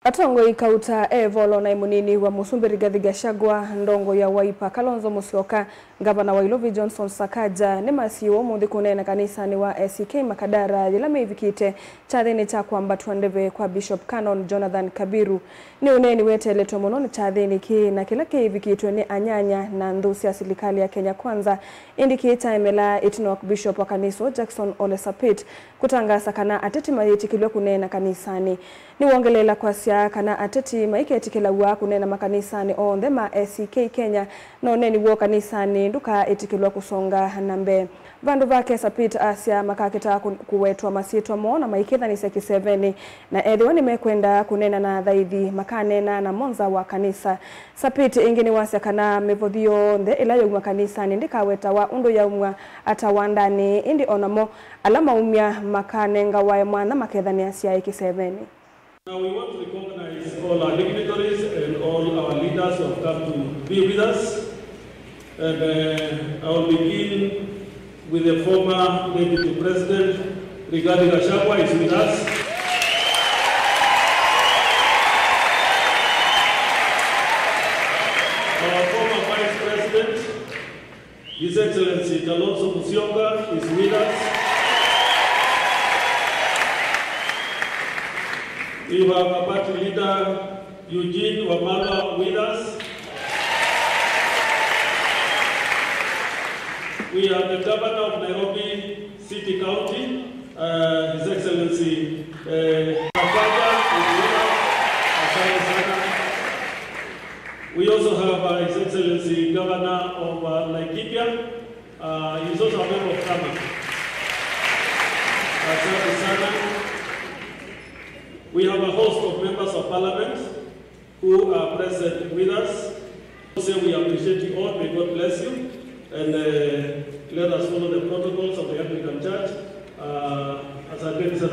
Atongo ikauta evolo na imunini wa Musumbi Rigathi Gachagua ndongo ya Wiper Kalonzo Musyoka gavana wa Ilovi Johnson Sakaja ne masiwo muthi kunena kanisa ni wa SK Makadara yilame ivikite chathini cha kwamba tuandeve kwa Bishop Canon Jonathan Kabiru ni uneni weteleto muno ni chathini ki na kila kivikitwe ni anyanya na nthusi ya serikali ya Kenya Kwanza indikita emela itinok Bishop wa kanisa Jackson Ole Sapit kutangasa kana ateti mayitikilwe kunena kanisani ni wongelela kwa kana ateti maiketikila wa kunena makanisani onthe ma SK Kenya no neni wo kanisani nduka etikilwa kusonga nambe vandu vake Sapit asia makaketa kuwetwa masitwa mona maiketha ni 7 na edhiwa nimekwenda kunena na thaithi makanena na monza wa kanisa Sapit ingini wasia kana mevodhio nthe ila yogwa kanisani ndikaweta wa undu yaumwa atawandani indi onamo alama umya makanenga wa mwana makethani asia 7. Now we want to recognize all our dignitaries and all our leaders who have come to be with us. And I will begin with the former Deputy President, Rigathi Gachagua, is with us. Our former Vice President, His Excellency Kalonzo Musyoka, is with us. We have a party leader, Eugene Wamalwa, with us. We have the governor of Nairobi City County, His Excellency Sakaja, is with us. We also have His Excellency Governor of Laikipia. He is also a member of Cabinet. We have a host of members of parliament who are present with us. So we appreciate you all. May God bless you. And let us follow the protocols of the Anglican Church. As I said,